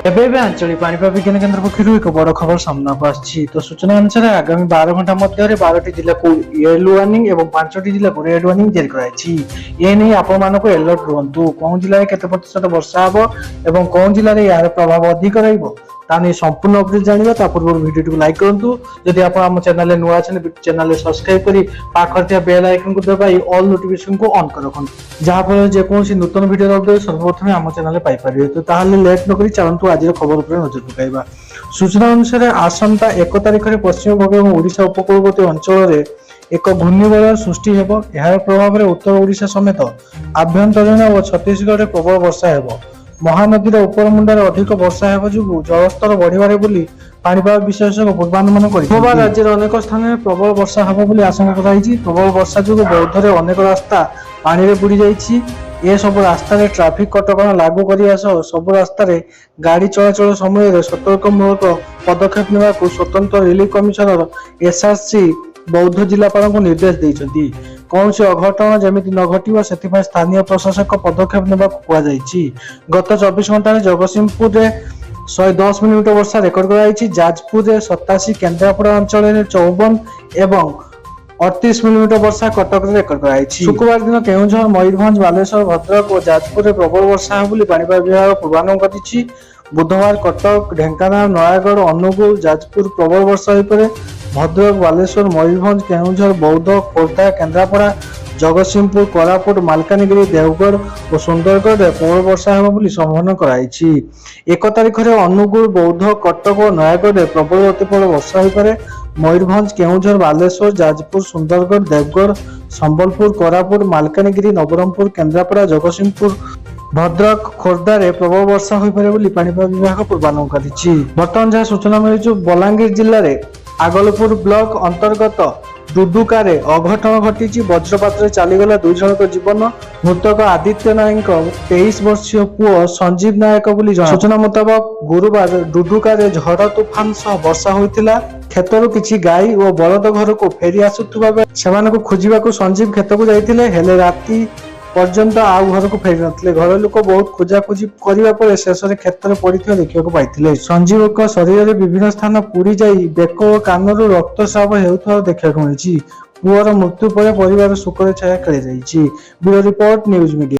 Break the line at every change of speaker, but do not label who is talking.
ଏବେ ଆଞ୍ଚଳିକ ପାଣିପାଗ ବିଜ୍ଞାନ କେନ୍ଦ୍ର ପକ୍ଷରୁ ଏକ ବଡ଼ ଖବର ସାମ୍ନାକୁ ଆସିଛି। ତ ସୂଚନା ଅନୁସାରେ ଆଗାମୀ 12 ଘଣ୍ଟା ମଧ୍ୟରେ 12ଟି ଜିଲ୍ଲାକୁ ୟେଲୋ ୱାର୍ଣ୍ଣିଂ ଏବଂ 5ଟି ଜିଲ୍ଲାକୁ ରେଡ୍ ୱାର୍ଣ୍ଣିଂ ଜାରି କରାଯାଇଛି। ଏ ନେଇ ଆପଣମାନଙ୍କୁ ଆଲର୍ଟ ରୁହନ୍ତୁ। କେଉଁ ଜିଲ୍ଲାରେ କେତେ ପ୍ରତିଶତ ବର୍ଷା ହେବ ଏବଂ କେଉଁ ଜିଲ୍ଲାରେ ଏହାର ପ୍ରଭାବ ଅଧିକ ରହିବ ତା ନେଇ ସମ୍ପୂର୍ଣ୍ଣ ଅପଡେଟ୍ ଜାଣିବା। ତା ପୂର୍ବରୁ ଭିଡ଼ିଓଟିକୁ ଲାଇକ୍ କରନ୍ତୁ। ଯଦି ଆପଣ ଆମ ଚ୍ୟାନେଲରେ ନୂଆ ଅଛନ୍ତି ଚ୍ୟାନେଲରେ ସବସ୍କ୍ରାଇବ୍ କରି ପାଖରେ ଥିବା ବେଲ୍ ଆଇକନକୁ ଦବାଇ ଅଲ୍ ନୋଟିଫିକେସନକୁ ଅନ୍ କରି ରଖନ୍ତୁ, ଯାହାଫଳରେ ଯେକୌଣସି ନୂତନ ଭିଡ଼ିଓର ଅପଡେଟ୍ ସର୍ବପ୍ରଥମେ ଆମ ଚ୍ୟାନେଲରେ ପାଇପାରିବେ। ତ ତାହେଲେ ଲେଟ୍ ନକରି ଚାଲନ୍ତୁ ଆଜିର ଖବର ଉପରେ ନଜର ପକାଇବା। ସୂଚନା ଅନୁସାରେ ଆସନ୍ତା 1 ତାରିଖରେ ପଶ୍ଚିମବଙ୍ଗ ଏବଂ ଓଡ଼ିଶା ଉପକୂଳବର୍ତ୍ତୀ ଅଞ୍ଚଳରେ ଏକ ଘୂର୍ଣ୍ଣିବଳୟ ସୃଷ୍ଟି ହେବ। ଏହାର ପ୍ରଭାବରେ ଉତ୍ତର ଓଡ଼ିଶା ସମେତ ଆଭ୍ୟନ୍ତରୀଣ ଓ ଛତିଶଗଡ଼ରେ ପ୍ରବଳ ବର୍ଷା ହେବ। ମହାନଦୀର ଉପରମୁଣ୍ଡରେ ଅଧିକ ବର୍ଷା ହେବା ଯୋଗୁଁ ଜଳସ୍ତର ବଢ଼ିପାରେ ବୋଲି ପାଣିପାଗ ବିଶେଷଜ୍ଞ ପୂର୍ବାନୁମାନ କରିଛନ୍ତି। ରାଜ୍ୟର ଅନେକ ସ୍ଥାନରେ ପ୍ରବଳ ବର୍ଷା ହେବ ବୋଲି ଆଶଙ୍କା କରାଯାଇଛି। ପ୍ରବଳ ବର୍ଷା ଯୋଗୁଁ ବୌଦ୍ଧରେ ଅନେକ ରାସ୍ତା ପାଣିରେ ବୁଡ଼ି ଯାଇଛି। ଏସବୁ ରାସ୍ତାରେ ଟ୍ରାଫିକ୍ କଟକଣା ଲାଗୁ କରିବା ସହ ସବୁ ରାସ୍ତାରେ ଗାଡ଼ି ଚଳାଚଳ ସମୟରେ ସତର୍କମୂଳକ ପଦକ୍ଷେପ ନେବାକୁ ସ୍ୱତନ୍ତ୍ର ରିଲିଫ କମିଶନର ଏସ୍ଆର୍ସି ବୌଦ୍ଧ ଜିଲ୍ଲାପାଳଙ୍କୁ ନିର୍ଦ୍ଦେଶ ଦେଇଛନ୍ତି। କୌଣସି ଅଘଟଣ ଯେମିତି ନ ଘଟିବ ସେଥିପାଇଁ ସ୍ଥାନୀୟ ପ୍ରଶାସକ ପଦକ୍ଷେପ ନେବାକୁ କୁହାଯାଇଛି। ଗତ 24 ଘଣ୍ଟାରେ ଜଗତସିଂହପୁରରେ 110 ମିଲିମିଟର ବର୍ଷା ରେକର୍ଡ କରାଯାଇଛି। ଯାଜପୁରରେ 87, କେନ୍ଦ୍ରାପଡ଼ା ଅଞ୍ଚଳରେ 54 ଏବଂ 38 ମିଲିମିଟର ବର୍ଷା କଟକରେ ରେକର୍ଡ କରାଯାଇଛି। ଶୁକ୍ରବାର ଦିନ କେଉଁଝର, ମୟୂରଭଞ୍ଜ, ବାଲେଶ୍ୱର, ଭଦ୍ରକ ଓ ଯାଜପୁରରେ ପ୍ରବଳ ବର୍ଷା ହେବ ବୋଲି ପାଣିପାଗ ବିଭାଗ ପୂର୍ବାନୁମାନ କରିଛି। ବୁଧବାର କଟକ, ଢେଙ୍କାନାଳ, ନୟାଗଡ଼, ଅନୁଗୁଳ, ଯାଜପୁର ପ୍ରବଳ ବର୍ଷା ହୋଇପାରେ। ଭଦ୍ରକ, ବାଲେଶ୍ୱର, ମୟୂରଭଞ୍ଜ, କେଉଁଝର, ବୌଦ୍ଧ, ଖୋର୍ଦ୍ଧା, କେନ୍ଦ୍ରାପଡ଼ା, ଜଗତସିଂହପୁର, କୋରାପୁଟ, ମାଲକାନଗିରି, ଦେଓଗଡ଼ ଓ ସୁନ୍ଦରଗଡ଼ରେ ପ୍ରବଳ ବର୍ଷା ହେବ ବୋଲି ସମ୍ଭାବନା କରାଯାଇଛି। 1 ତାରିଖରେ ଅନୁଗୁଳ, ବୌଦ୍ଧ, କଟକ ଓ ନୟାଗଡ଼ରେ ପ୍ରବଳ ଅତି ପ୍ରବଳ ବର୍ଷା ହୋଇପାରେ। ମୟୂରଭଞ୍ଜ, କେଉଁଝର, ବାଲେଶ୍ୱର, ଯାଜପୁର, ସୁନ୍ଦରଗଡ଼, ଦେଓଗଡ଼, ସମ୍ବଲପୁର, କୋରାପୁଟ, ମାଲକାନଗିରି, ନବରଙ୍ଗପୁର, କେନ୍ଦ୍ରାପଡ଼ା, ଜଗତସିଂହପୁର, ଭଦ୍ରକ, ଖୋର୍ଦ୍ଧାରେ ପ୍ରବଳ ବର୍ଷା ହୋଇପାରେ ବୋଲି ପାଣିପାଗ ବିଭାଗ ପୂର୍ବାନୁମାନ କରିଛି। ବର୍ତ୍ତମାନ ଯାହା ସୂଚନା ମିଳିଛି, ବଲାଙ୍ଗୀର ଜିଲ୍ଲାରେ ଆଗଲପୁର ବ୍ଲକ ଅନ୍ତର୍ଗତ ଡୁଡୁକାରେ ଅଘଟଣ ଘଟିଛି। ବଜ୍ରପାତରେ ଚାଲିଗଲା 2 ଜଣଙ୍କ ଜୀବନ। ମୃତକ ଆଦିତ୍ୟ ନାୟକଙ୍କ 23 ବର୍ଷୀୟ ପୁଅ ସଞ୍ଜୀବ ନାୟକ ବୋଲି ଜଣା। ସୂଚନା ମୁତାବକ ଗୁରୁବାର ଡୁଡୁକାରେ ଝଡ଼ ତୁଫାନ ସହ ବର୍ଷା ହୋଇଥିଲା। କ୍ଷେତରୁ କିଛି ଗାଈ ଓ ବଳଦ ଘରକୁ ଫେରି ଆସୁଥିବା ବେଳେ ସେମାନଙ୍କୁ ଖୋଜିବାକୁ ସଞ୍ଜୀବ କ୍ଷେତକୁ ଯାଇଥିଲେ, ହେଲେ ରାତି ପର୍ଯ୍ୟନ୍ତ ଆଉ ଘରକୁ ଫେରି ନଥିଲେ। ଘର ଲୋକ ବହୁତ ଖୋଜାଖୋଜି କରିବା ପରେ ଶେଷରେ କ୍ଷେତରେ ପଡ଼ିଥିବା ଦେଖିବାକୁ ପାଇଥିଲେ। ସଞ୍ଜୀବଙ୍କ ଶରୀରରେ ବିଭିନ୍ନ ସ୍ଥାନ ପୁଡ଼ି ଯାଇ ବେକ ଓ କାନରୁ ରକ୍ତସ୍ରାବ ହେଉଥିବାର ଦେଖିବାକୁ ମିଳିଛି। ପୁଅର ମୃତ୍ୟୁ ପରେ ପରିବାର ଶୋକରେ ଛାୟା ଖେଳିଯାଇଛି। Bureau report, news media.